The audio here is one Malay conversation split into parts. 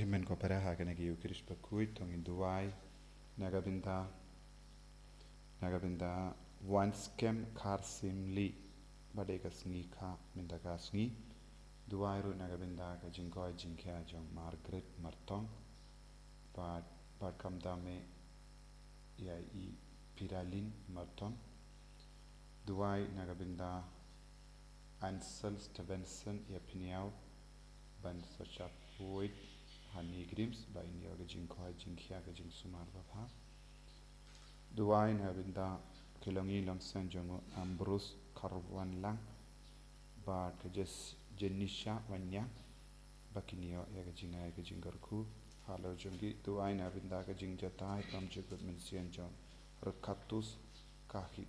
Kohimen ko paraha ka nagi ukirish Bakhuid tong induai nagabinda once kem kar simli badega Sngi ka mindaga Sngi duai ru nagabinda ka jingkoi jingkya jong Margaret Martong bad kam dame ya I Piralin Martong duai nagabinda Ansel Stevenson ya Taïew ban sachap Bakhuid Hani Grims by Nyoga Jinkoi Jinkia Jing Sumar Vapa Duai Nabinda Kilongi Long San Jongo Ambrose Karwan Lang Bad Kajes Jenisha Wanya Bakinio Yagajinga Yagajingarku Halo Jungi Duai Nabinda Gajing Jatai Tam Jugud Mensian John Rekatus Kahi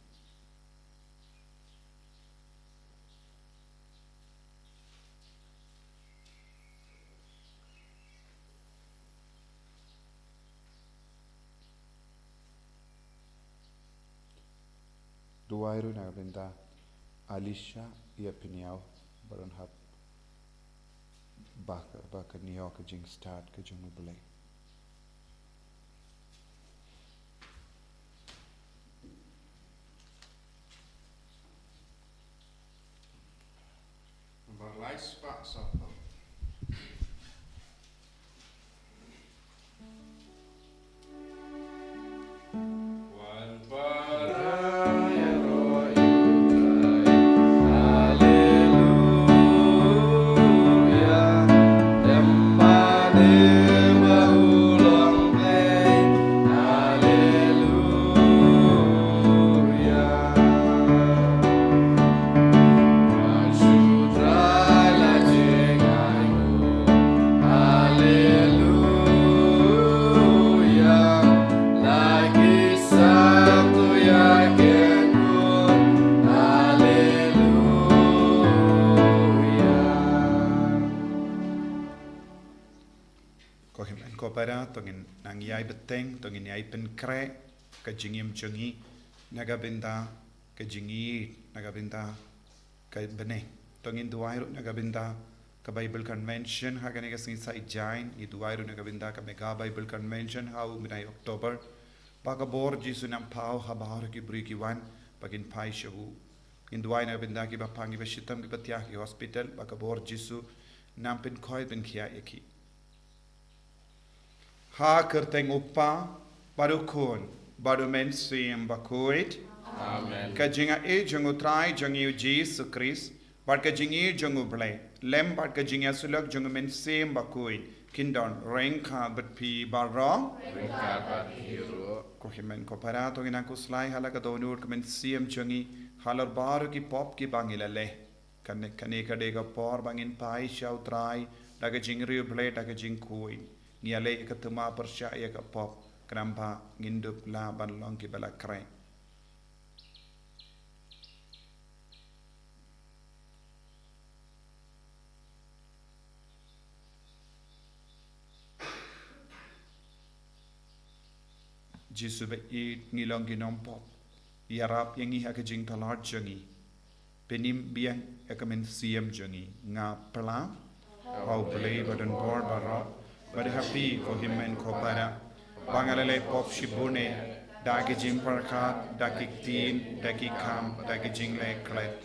Duairu nagabinda Alicia ia Taïew baron hap baka New York jing start ke jung mulai Berlai spak sapa Kopara tongin nang yai beteng tongin yai penkre kajingim jungi nagabinda kajingi nagabinda ka bene tongin duairu nagabinda ka Bible Convention hagane ka singi sa ijain I duairu nagabinda ka mega Bible Convention hau minai October baka bor jisu nam pau habahar ki bri ki wan bagin pai shabu in duai nagabinda ki bapangi bashitam ki batia ki hospital baka bor jisu nam pen khoi ben khia eki Ha kerteng upa baru kun baru mensim Bakhuid Amen kajinga jongu trai jongu Jesus Christ bad kajingi jongu blai lem bad kajinga sulak jongu mensim Bakhuid kindon rengka betpi barong Rengkapat hero kohimen kopara to ina kuslai halaka donur mensim jongi halar baru ki pop ki bangilale kane kadega por bangin pai shau trai daga jingri blai daga jing kuin Nialai ketema percaya ke pop kenapa ngindup la banlong ki bala krai Jisu be I ngilong ginom pop yarap yang I hak jing talar jangi penim biang ekamen siam jangi nga pla au play badan bor barok Bade happy ko himmen ko para bangalale pop shibune dagi jing parkat dagi tin dagi kam dagi jingle klet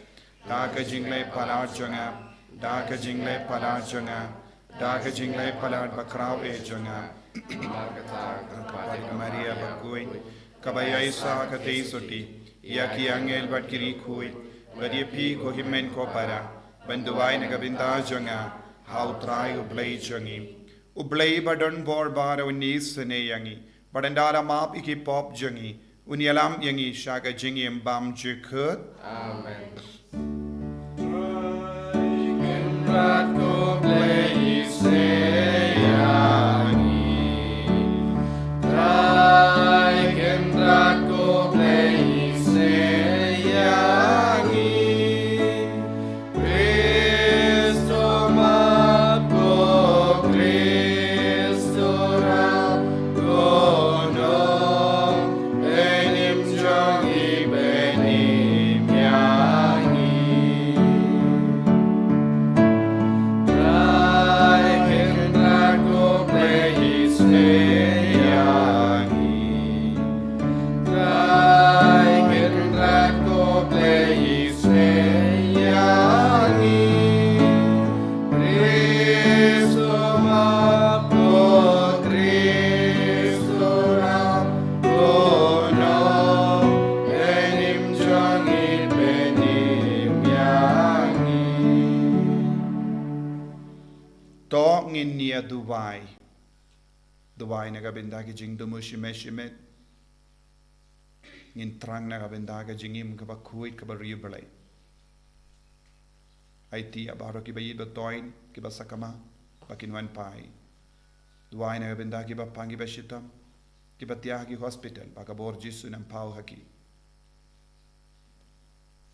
daga jingle palar jonga daga jingle palar jonga daga jingle palar bakraw e jonga kapat Maria Bakhuid kabaya isa kate soti ya ki angel bat kiri khui bade pi ko himmen ko para banduai nagabinda jonga how try ublay jongi Ublay badon bor bara unis sene yangi badandara map iki pop jangi unialam yangi shaga jingi mbam jikut Amen to ngin nia Dubai na kabinda ki jing dumu shimet ngin trang na kabinda ka jingim ka Bakhuid ka riu balai IT abaro ki bayid batoin ki basakama bakinwan pai Dubai na kabinda ki bapangi bashitam ki batiah ki hospital baka borjisu nam pau haki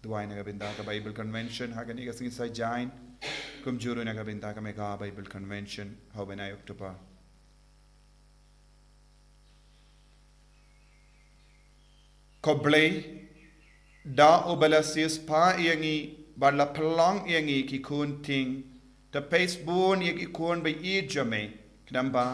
Dubai na kabinda ka Bible Convention hagani ka singi sa jain kum juru na kabinda ka mega Bible Convention how when I October Koblay da obalasis pa iangi barla pelang iangi ki kunting the pacebone iangi kun by ijame knamba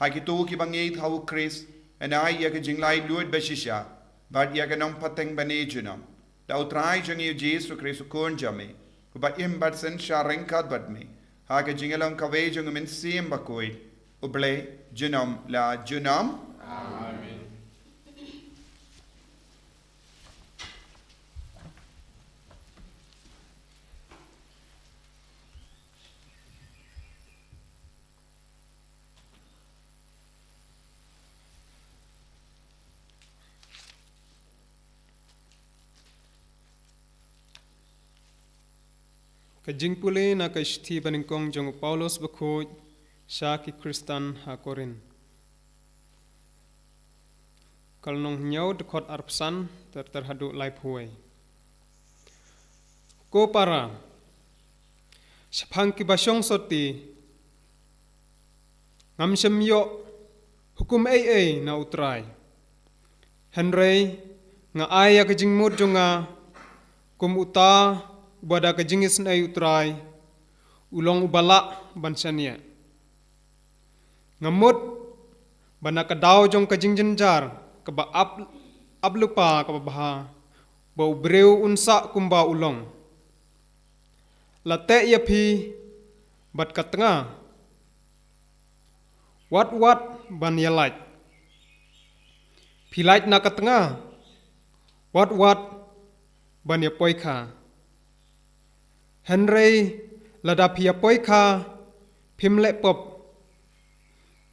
hakitu ki bangi thau Chris and I yak jinglai luid bashisha but yakanong pateng banejunam da utrai jangi Jesus Chris kun jame ba imbat sen sharenkat bad me haka jingalang kawe jung min sim Bakhuid uble junam la junam Amen. Kajing puli na kashti baningkong jong Paulos Bakhuid siya ki Kristan ha Korin. Kalnong nyaw dekot arpsan terhaduk lai puai. Ko para sapang ki basyong soti ngam semyo hukum ai na utrai. Henry nga aya kajing mud jonga kum uta bada kajingis na utrai ulong ubala bansania ngamut bana kadaw jong kajing jenjar kaba ablupa kaba baha bau breu unsa kumba ulong Lait-ïa phi bat katanga wat ban yalait pilait na katanga wat ban ya poika Henry lada pia poika pimle pop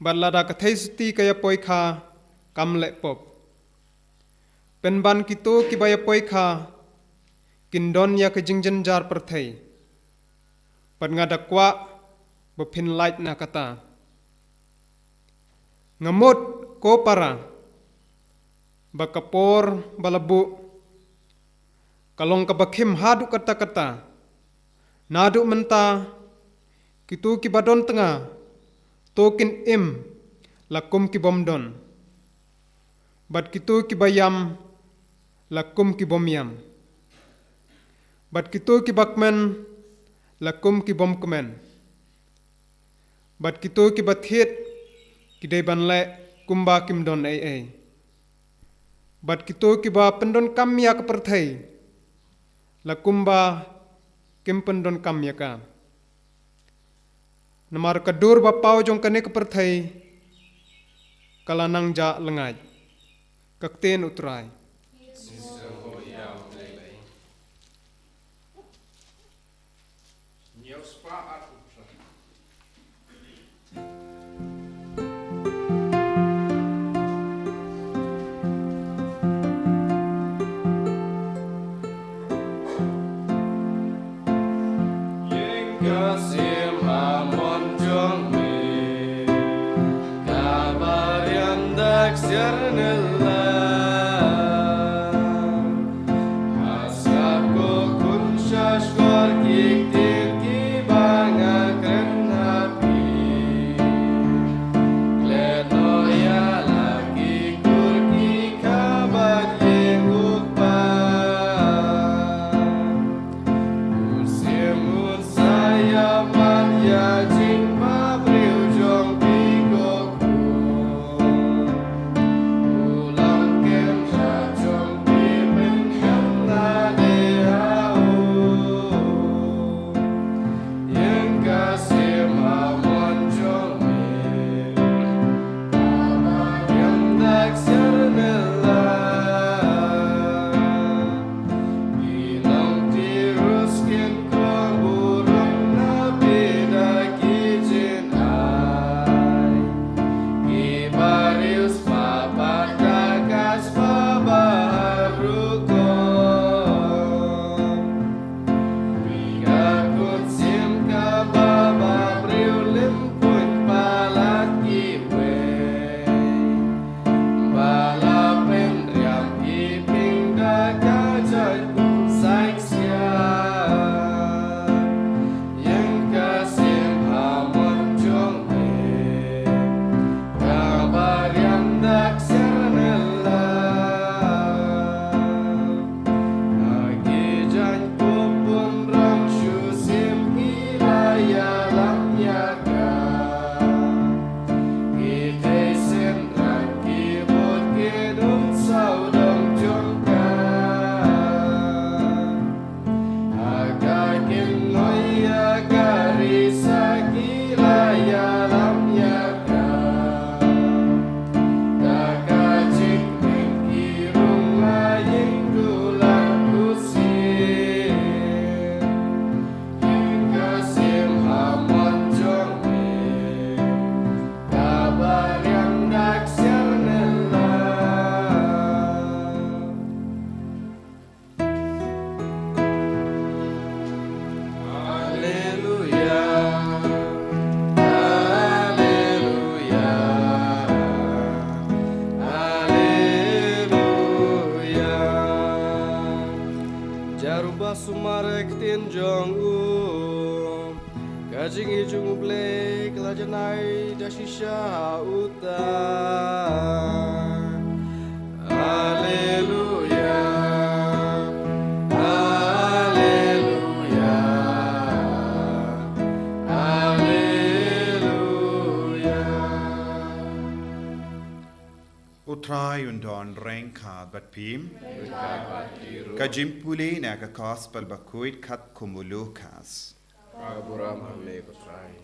bat lada kathaisti kaya poika kamle pop penban kitu kibaya poika kindon ya kejingjen jar perthai pat ngadakwa bepin light na kata ngamut ko para bakapor balabu kalong kabakim hadu kata-kata Nadu menta kitu kibadon tengah tokin im lakum kibomdon bat kitu kibayam lakum kibomyam bat kitu kibakmen lakum kibomkemen bat kitu kibathit kidai banle kumba kimdon ai bat kitu kiba pendon kamya keperthai lakumba Kimpendon kamyaka. Namar kadur bapau jong kane keperthai kalanang ja lengaj. Kakten utrai. Kasim amon jong me kabar yang dak sernela asapko kun shashkor kiktir ki banga kren hapi kledo ya lagi kurki kabar yang upa Usimun saya ya jing mabril jong pigoku ulang kem ja jong pimen kem na dehau yang kasih mamon jong me yang dak sernela ilang tiruskin kau burung na beda Kajing ijung uble kelajanai dashisha utar. Haleluya. Haleluya. Haleluya. Utrai undon rengka bat pim. Kajimpuli na ka gospel Bakhuid kat kumulukas. Aburam hame batrai.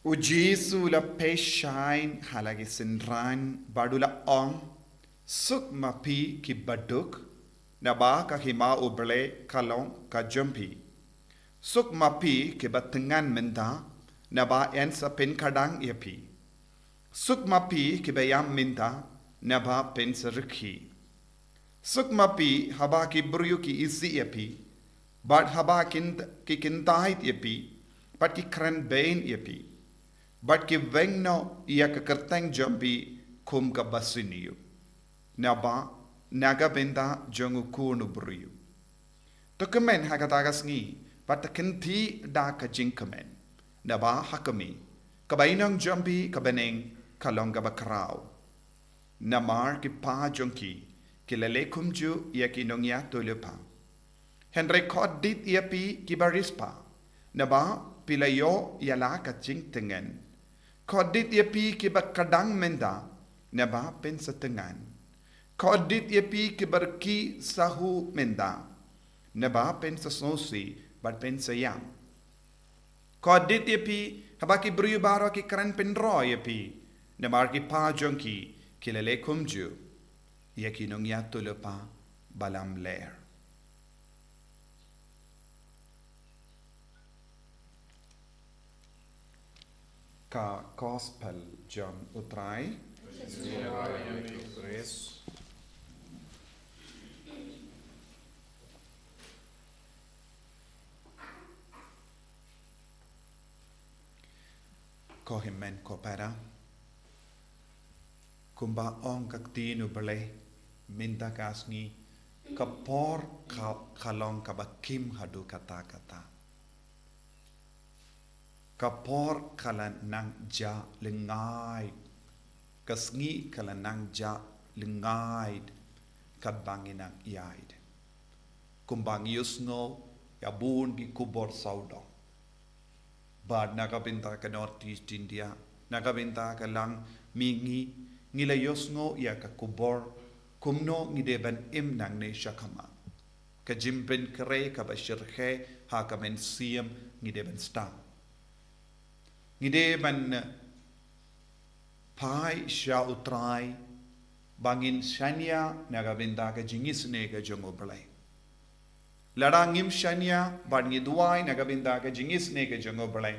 Ujisu la peshain halagi sinran badula ong suk mapi ki baduk naba ka hima uble kalong ka jumpi. Suk mapi ki batengan menda naba en sa pen kadang yapi. Suk mapi ki bayam minta naba pen sarikhi. Suk mapi haba ki buryu ki isi yapi. But haba ki kintahit yapi. But ki kren bain yapi. But ki vengno ia ka kerteng jumpi kum ka basiniyu. Naba naga benda jongu kunu buryu. Dokumen hakataga Sngi. But kinti da ka jinkamen. Naba hakami. Kabainang jumpi kabeneng kalonga bakrao. Namar ki pa jonki. Kilale kumju ia ki nongya tulupa. Henry kodit ia pi ki barispa. Naba pilayo yala ka jingtengen. Kodit ia pi ki bakadang menda. Naba pensatengan. Kodit ia pi ki barki sahu menda. Naba pensasosi bat pensayang. Kodit ia pi habaki bru baro ki kran penro ia pi. Namar ki pa jonki kilale kumju. Ia ki nongya tulupa balam ler. Ka gospel jom utrai. Ko himen ko para. Kumba ong kaktinu bale minta ka Sngi kapor kalong kabakim hadu kata-kata. Kapor kalan nang ja lengai. Ka Sngi kalan nang ja lengai. Kabangin nang iyaid. Kumbang yusngo yabun ki kubor saudong. Bad nakabinta ka Northeast India. Nakabinta ka lang mingi. Ngilayos ngo iya ka kubor, kumno ngideban im nang ne syakama. Kajimpen kere ka basyirhe ha ka men siyam ngideban stam. Ngideban pai sya utrai, bangin syanya nagabinda ka jingisne ka jongoblay. Larangim syanya bad ngiduay nagabinda ka jingisne ka jongoblay.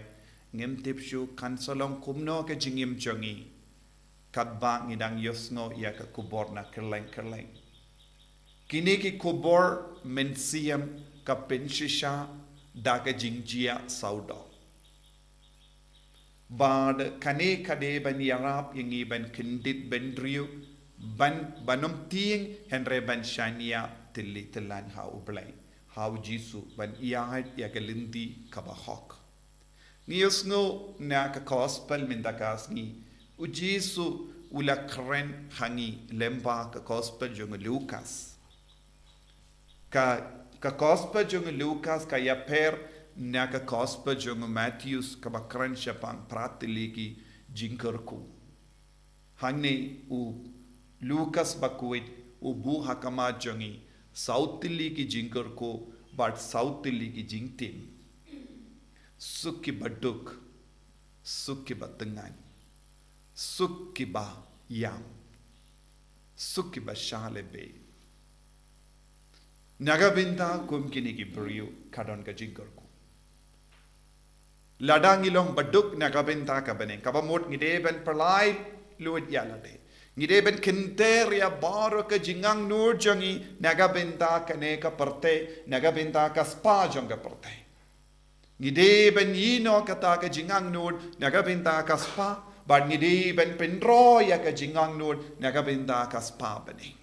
Ngim tipsyu kansalong kumno ka jingim jongi. Kadba ngidang yosngo ia ka kubor na kerleng-kerleng. Kini ki kubor mensiyam ka penshisha daga jingjia saudo. Bad kane kade ban yarap yang iban kendit ben riu ban banom tiing henre ban shania tilli tilan hau blay. Hau jisu ban iahad ya galindi kabahok. Ngiyosngo na ka gospel mindakas ni Ujisu ula keren hangi lemba ka gospel jung Lucas. Ka gospel jung Lucas ka yaper na ka gospel jung Matthews ka bakren syapang pratiligi jingkerku. Hangi u Lucas Bakhuid u bu hakama jungi sautiligi jingkerku but sautiligi jingtim. Suki baduk, suki batengan. Sukiba yam. Sukiba shalebe. Nagabinta kumkini ki beriu kadon ka jingkorku. Ladangilong baduk nagabinta ka bane. Kabamot ngideben perlai luit yalade. Ngideben kinteria baro ka jingang nur jangi nagabinta ka ne ka parte. Nagabinta ka spa jong ka parte. Ngideben yino kata ka jingang nur nagabinta ka spa. Bad ngidi ben penro ya ka jingang nur nagabinda ka spa bani.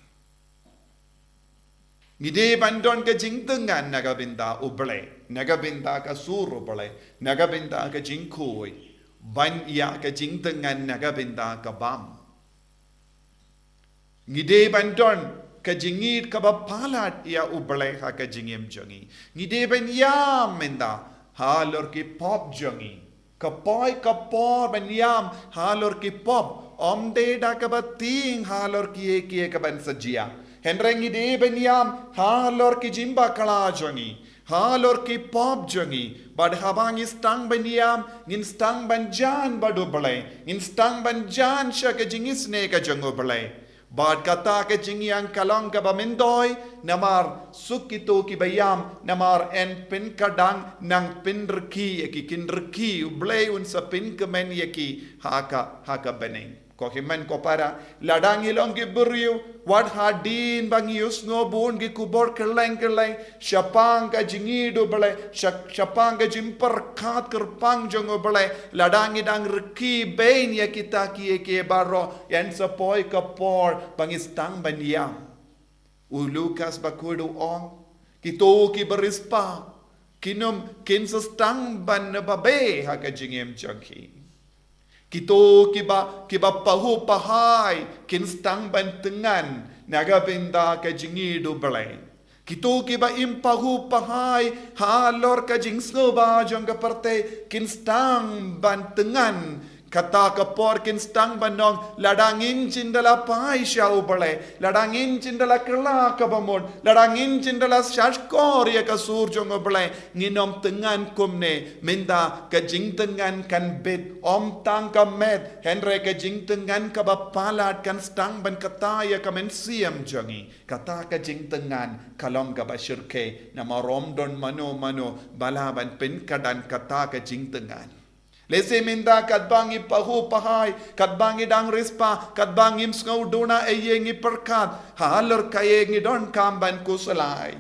Ngide bandon ka jingtengan nagabinda uble, nagabinda ka surubele, nagabinda ka jingkui, banya ka jingtengan nagabinda ka bam. Ngide bandon ka jingit ka bapalat ya uble ha ka jingim jangi. Ngide ban yam menda halor ki pop jangi. Kapoy kapor ban yam halor ki pop. Omde da ka bating halor ki ka ban sajia. Henrengi de benyam halor ki jimba kala jangi halor ki pop jangi bad habang istang benyam ngin stang banjan badu belai ngin stang banjan sha ke jingis ne ka jango belai bad kata ke jingyang kalong ka bamendoi namar sukito ki bayam namar en pin kadang nang pin reki ki kin reki ublei un sa pin kemen yeki haka beneng ko himen ko para ladang ilong ki buriu wat hadin bang yus no bun ki kubor keleng syapang ka jingido bale syapang ka jimper khat kerpang jongo bale ladang idang reki bain ya kita ki ke baro yan sapoi ka por bang istang banyam ulukas Bakhuid ong kito ki berispa kinom kin stang ban babe ha ka jingem changhi Kito kiba pahu pahai kinstang bantengan nagabinda ka jingido belai. Kito kiba impahu pahai halor ka jingsno ba jong kaparte kinstang bantengan kata kapor kinstang banong ladangin cindala pai syau belai ladangin cindala kela kabamon ladangin cindala syashkor ya kasur jong belai nginom tengan kumne minda ka jingtengan kan bet om tang ka met henre ka jingtengan ka bapalat kan stang ban kata ya ka mensiam jangi kata ka jingtengan kalong ka basyirke nama romdon mano balaban pen kadan kata ka jingtengan Lese minda kadbangi pahu pahai, kadbangi dang rispa, kadbangi msngau duna eyengi perkat, halor kayengi don kamban kusalai.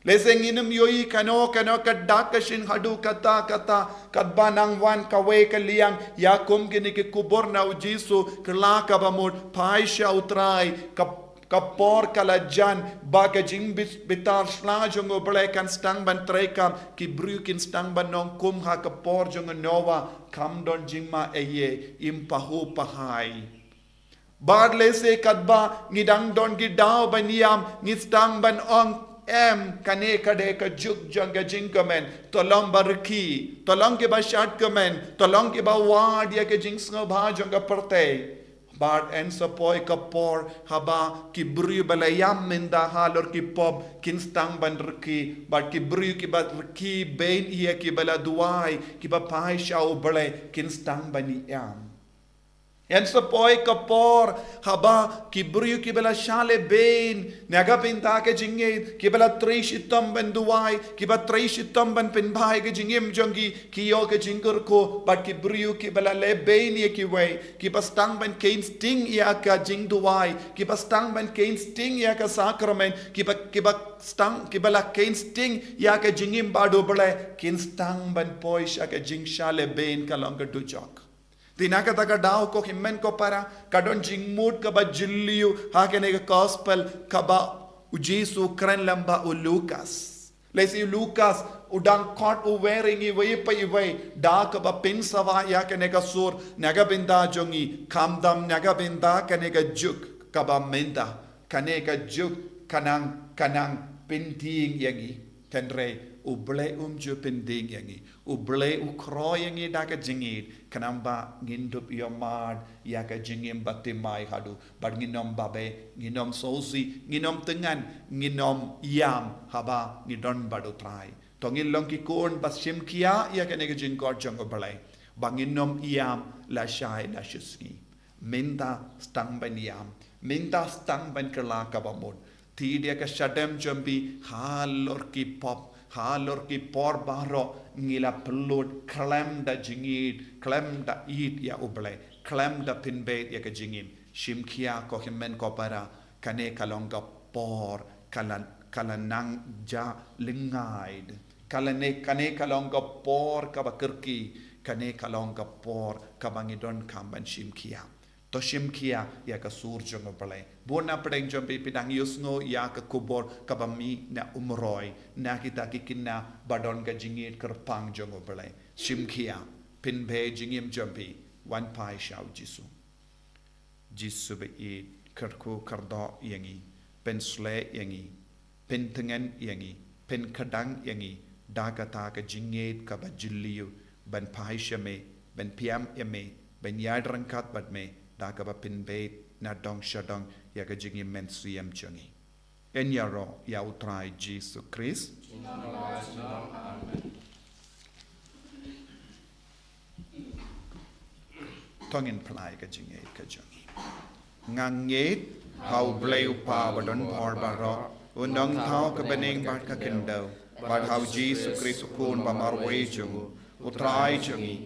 Lese nginum yoi kano kadakashin hadu kata, kadbanang wan kawe kaliang, yakum gini ke kubor na ujisu, kelaka bamud, paisha utrai, kapor kalajan baga jingbis bitar sla jongo bele kan stang ban trekam ki brukin stang ban nong kum ha kapor jongo nova kam don jingma eye impahu pahai badle se kadba ngidang don gidaw baniam ngistang ban ong kane kade ka juk janga jingkamen tolong barki tolong ke ba shat kamen tolong ke ba wad ya ke jingsngo bha janga perte Bad en sapoi kapor haba ki bru balayam minda halor ki pop kinstang ban rki bad ki bru ki bat rki bain ia ki bala duai ki ba pai shau bale kinstang bani yam en sapoi kapor haba ki bru ki bala shale bain naga pinta ke jinge ki bala trishitam ban duai ki ba trishitam ban pin bhai ke jingem jongi ki yo ke jingur ko bad ki bru ki bala le bain ye ki wei ki ba stang ban kein sting ya ka jing duai ki ba stang ban kein sting ya ka sakrament ki ba stang ki bala kein sting ya ka jingim bado bale kin stang ban poish ka jing shale bain ka long du jok Tinaka taka daw ko himmen ko para kadon jingmut ka ba jilliu hakene ka gospel ka ba ujisu kren lamba u Lucas. Lesi Lucas udang kot u wearing iway pa iway da ka ba pinsawa ya kene ka sur nagabinda jongi kamdam nagabinda kene ka juk ka ba menda kane ka juk kanang pinting yangi tenre uble ju pending yangi uble ukroy yangi da ka jingit kanamba ngindup yomad ya ka jingim batimai hadu bad nginom babe nginom sosi nginom tengan nginom yam haba ngidon badu trai tongil long ki kon basim kia ya ka ne jing god jong obalai banginom yam la shai la shisgi minda stang ban yam minda stang ban kala ka bamon ti dia ka shadem jambi halor ki pop halor ki por baro ngila pelud klem da jingid klem da eat ya uble klem da pinbet ya ka jingim shimkia ko himmen ko para kane kalonga por kalanang ja lingaid kane kalonga por ka bakirki kane kalonga por ka bangidon kamban shimkia to shimkia ya ka surjong opale bona pedeng jompi pidang yusno ya ka kubor kabami na umroy na kita kikina badon ka jingit kerpang jong opale shimkia pinbe jingim jompi wan pai shau jisu be I kerku kardo yangi pen sle yangi pen tengen yangi pen kadang yangi dagata ka jingit ka bajiliu ban pai shame ban piam yame ban yadrankat bat me daga ba pin bait na dong shadong ya ga jingi men suyam chungi en yaro ya utrai Jesus Christ tongin plai ga jingi ka jungi nganget hau bleu pa ba don por ba ro unong thau ka bening ba ka kendo ba hau Jesus Christ kun ba marwe jungu utrai chungi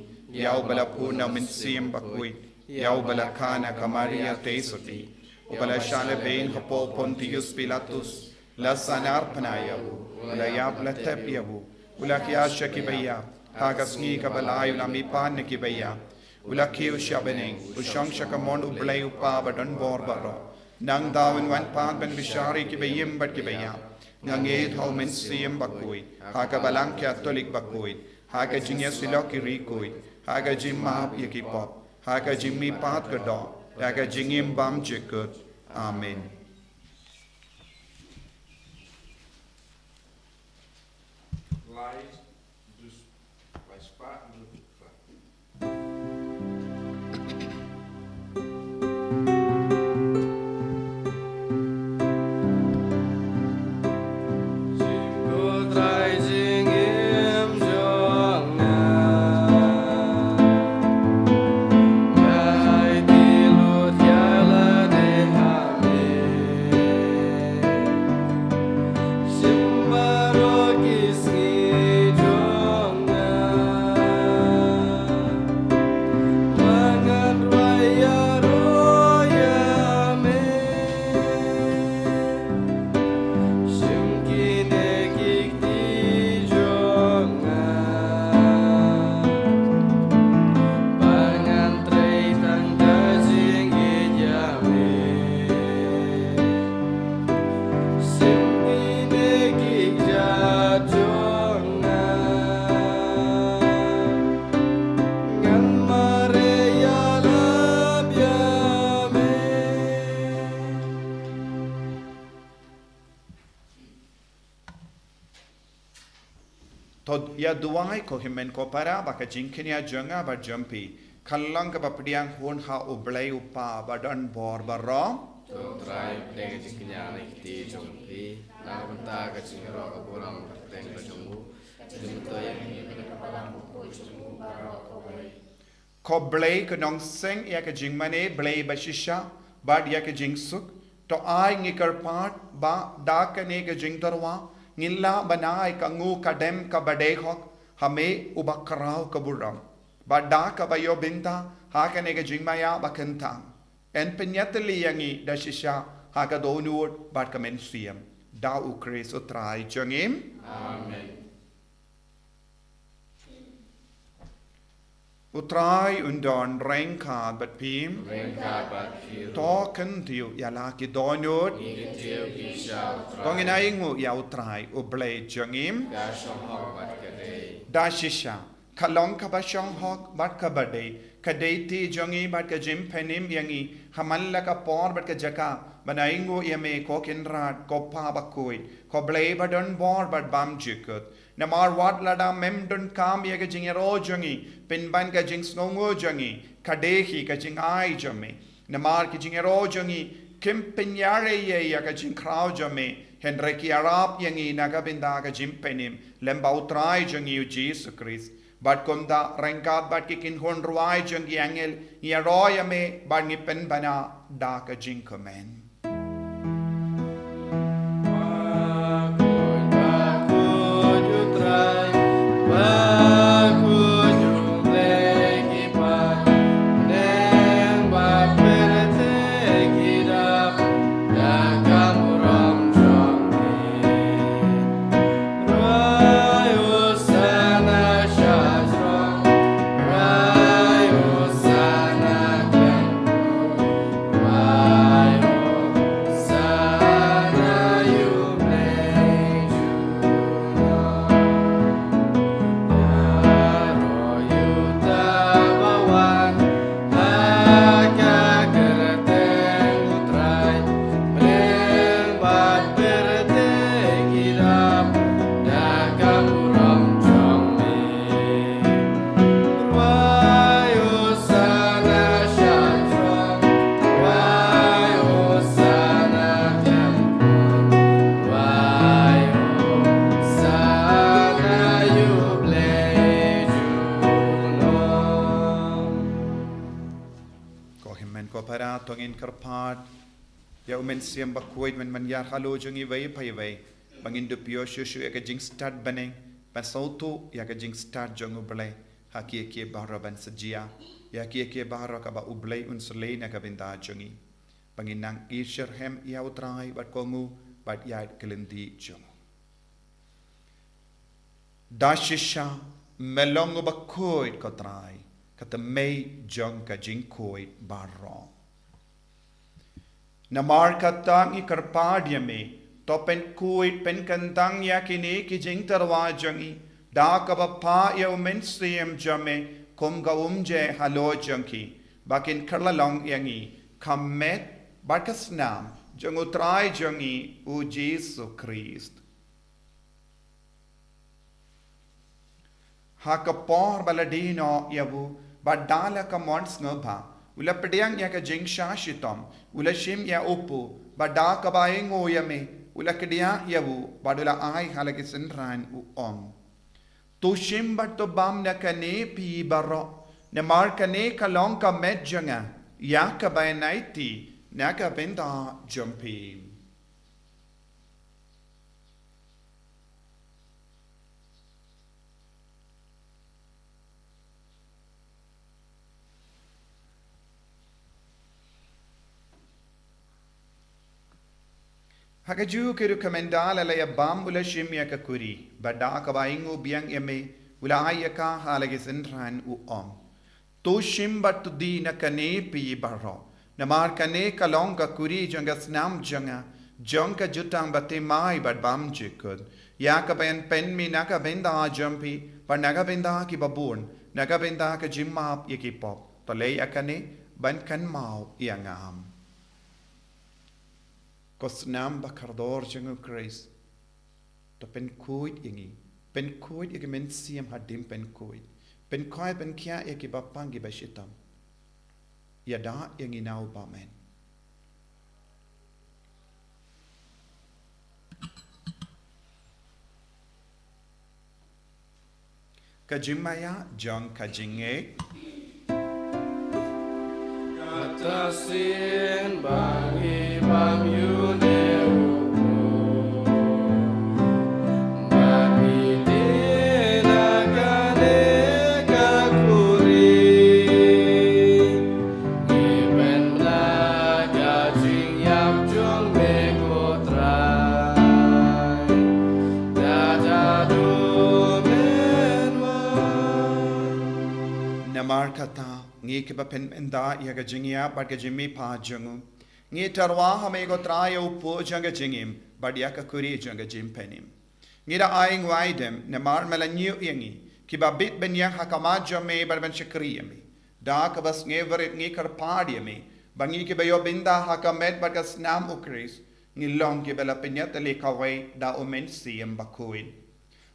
yau bala puna min sim Bakhuid Yau balakana kamaria tesoti, ubala shale bein hapo Pontius Pilatus, la sanar panayabu, la yab la tepiyabu, ula kiasha kibaya, hagasni kabalayu la mipan kibaya, ula kiu shabening, ushang shakamon ublay upa badon borbaro, nang dawin wan pan ben bishari kibayim bat kibaya, nang eid how men siyem Bakhuid, haga Balang Catholic Bakhuid, haga jinya siloki rikuid, haga jimab yakipop, Haga Jimmy Pat Gado, Haga Jingim Bam Jikut. Amen. Light, dus bij Spaten de boek. Tod ya duai ko himen ko para baka jinkinia jonga ba jumpi kallang ka bapdiang hon ha ublay upa badan bor baro Try playing a chicken like tea, Jumpi, Navanta, catching a rock of Bolam, playing the Jumbo, ko blay ko nong seng ya ka jingmane blay ba shisha bad ya ka jingsuk to ai ngikar part ba da ka ne ka jingtarwa ngilla banai ka ngu ka dem ka bade hok hame ubakrao ka buram ba da ka ba yo binta ha ka ne ka jingmaya ba kentang en penyatli yangi da shisha ha ka donur bad ka men siem da u kris utrai jangim Amen. Utrai undon rengka bat pim Renka bat feel. token tiu ya la ki donut Negative Isha. tongin aingu ya utrai ublay jangim Gashon Hog bat Kade. da shisha kalong ka ba shong hok bat ka bade kadeti jangi bat ka jim penim yangi hamalla ka por bat ka jaka banaingu yame ko kinrat ko pa bakui ko blay badon bor bat bam jikut namar wat lada mem don kam yaga jingero jangi pinban ka jing snongo jangi kadehi ka jing ai jame namar ki jingero jangi kim pinyare ye yaga jing krau jame henreki arab yangi naga binda ka jim penim lemba utrai jangi Jesus Christ bat kumda rengkat bat kikin hon ruai jangi angel ya royame bat ngi pen bana da ka jing komen ko para tongin karpat ya umen siam Bakhuid man yar halo jongi vai pai vai bangin du pio shushu ya ka jing start baneng ban sautu ya ka jing start jong ublay haki ke bahra ban sajia ya ke bahra ka ba ublay unsulay na ka binda jongi bangin nang isher hem ya utrai bat kongu bat ya kelenti jong dashisha melong Bakhuid ko trai kata mei jong ka jing koi barro namar katang ikarpadia me to pen kuit pen kantang ya kini ki jing tarwa jangi da ka pa ya umen siem jame kom ga umje halo jangi bakin karla long yangi kamet barkas nam jang utrai jangi u Jesu Christ hakapor baladino yabu badala ka mons ngaba ula pediang ya ka jing shashitom ula shim ya upu bada ka baingo yame ula kedia yabu badula ai halaki senran u tu shim bat to bam na kane pi baro na mar kane ka long ka medjanga ya ka bainaiti na ka benda jumpi Hakaju ke rekomendala la ya bam ula shimya ka kuri bada ka baingo biang yame ula ayaka halagi senran u to shimbat di na kane pi baro na mar kane ka long ka kuri janga snam janga jonka jutang bate mai bad bam jikud ya ka ben pen mi na ka benda jumpi par naga benda ki babun naga benda ka jimap yaki pop to le akane ban kan mau iangam Kosnam bakardor jangu Christ to pen kuit ingi pen kuit igi men siam hadim pen kuit pen kuit pen kia igi bapangi bashitam yada ingi nau bamen kajimaya jong kajinge Katasin bagi bam yuneu bagi dina kane kakuri iben belaga jing yam jong begotrai dadadu menwa namar kata ngi ke pen enda ya ga jingia bad ga jimi pa jungu ngi tarwa hame go trayo po janga jingim bad ya ka kuri janga jim penim ngi da aing waidem ne mar mela nyu yangi ki ba bit ben yang hakama jame bad ben shakriyami da ka bas ngi verit ngi kar padiami bangi ke bayo binda hakamet bad ga snam ukris ngi long ke bela penyat le kawai da omen siem Bakhuid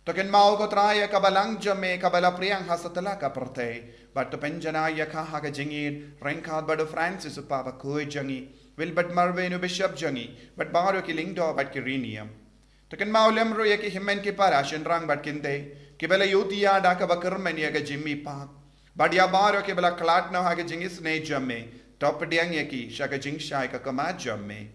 Token mau ko traya ka Balang jame ka bala priang hasatala ka perte but to penjana ya ka ha ka jingir renkad bado Francis pa Bakhuid jangi will but marvenu bishop jangi but baro ki lingdo but kirinium token mau lemro ya ki himmen ki parashin rang but kinde ki bala yutia da ka bakarmen ya ka jimmi pa but ya baro ki bala klat no ha ka jingis ne jame top diang ya ki shaka jing shai ka kama jame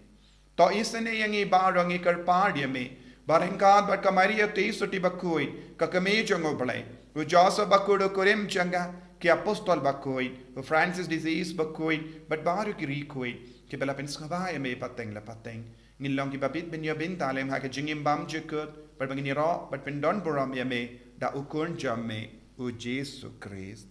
to isene yangi baro ngi kar pardiame Barengkad bat kamaria te suti Bakhuid kakame jongo blai u Joseph Bakhuid kurim changa ki apostol Bakhuid u Francis disease Bakhuid but baru ki rikuid ki bela pen skabaya me pateng la pateng ngilong ki babit ben yo bin talem ha ka jingim bam jekut but bangini ro but pen don buram ya me da ukun jamme u Jesu Christ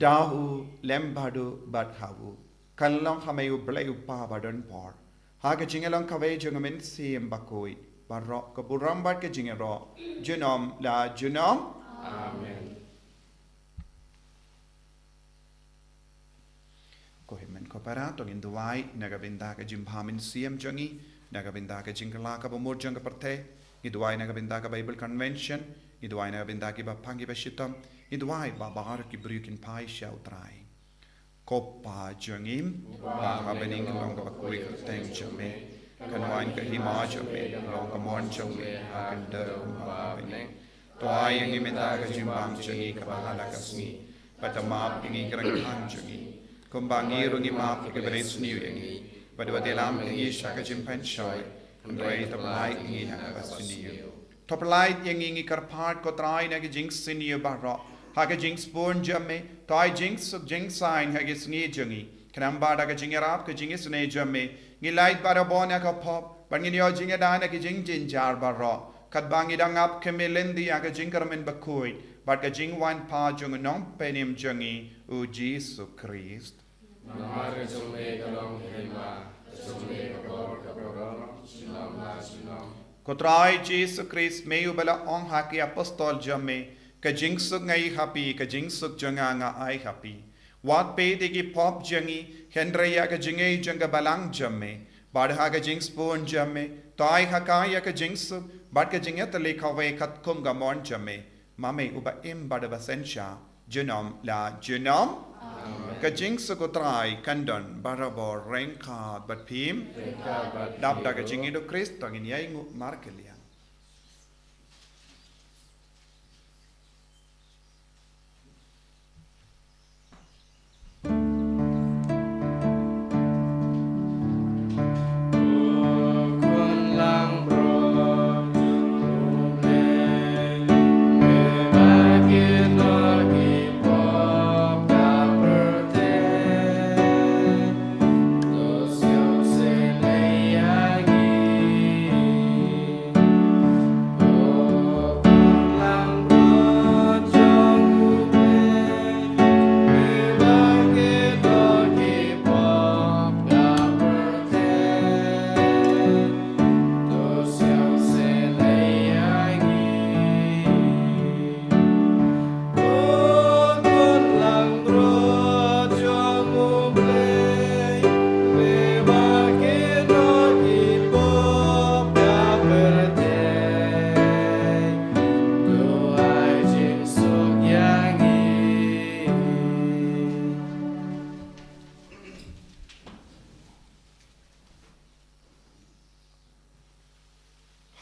Dahu lembadu badhavu kalong hamayu blay upa badon por haga jingalong kaway jungamin siem Bakhuid barro kaburam bad ka jingero junom la junom Amen. Kohimen kopara tong induai nagabinda ka jimpamin siem jangi nagabinda ka jingala ka bumur jang parte iduai nagabinda ka Bible Convention iduai nagabinda ki bapangi bashitam iduai babar ki brukin pai shautrai Koppa jangim ba habening long Bakhuid teng jame kan wain ka hima jame long ka mon jame akan de ba neng toa yang imenta ka jimbang jangi ka bahala ka sngi patamap ingi kerang hang jangi kumbangi rungi map ka beres niu yangi padwa delam ingi shaka jimpan shoy andrei taplai ingi ha basiniu taplai yang ingi karpat ko trai na ka jinx siniu barra ha ka jinx born jame toy jinx suk jinx sign ha ka sngi jangi kanamba da ka jingarap ka jingis ne jame ngi light bara bona ka pop bangin yo jinga dana ka jing jin jar barra kat bangi dangap ke melendi ka jingar men Bakhuid bat ka jing wan pa jung nong penim jangi u Jesus Christ Namare jome galong hema jome kabor kabor sinam la sinam kotrai Jesus Christ me u bala ong haki apostol jame ka jing suk ngai happy ka jing suk janga nga ai happy wat pe digi pop jangi hendreya ka jingai janga balang jamme badha ka jing spoon jamme tai hakaya ka jing suk bad ka jinga tale khawe khat kum ga mon jamme mame uba im bada basensha junom la junom ka jing suk utrai kandon barabor renka bat phim dab da ka jingi do Christ tangin yai ngu markelia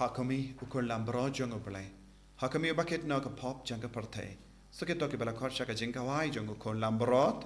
Hakami ukul lambro jong ublai. Hakami ubaket no ka pop jang ka partay. Suke toki bala korsha ka jing kawai jong ukul lambrot.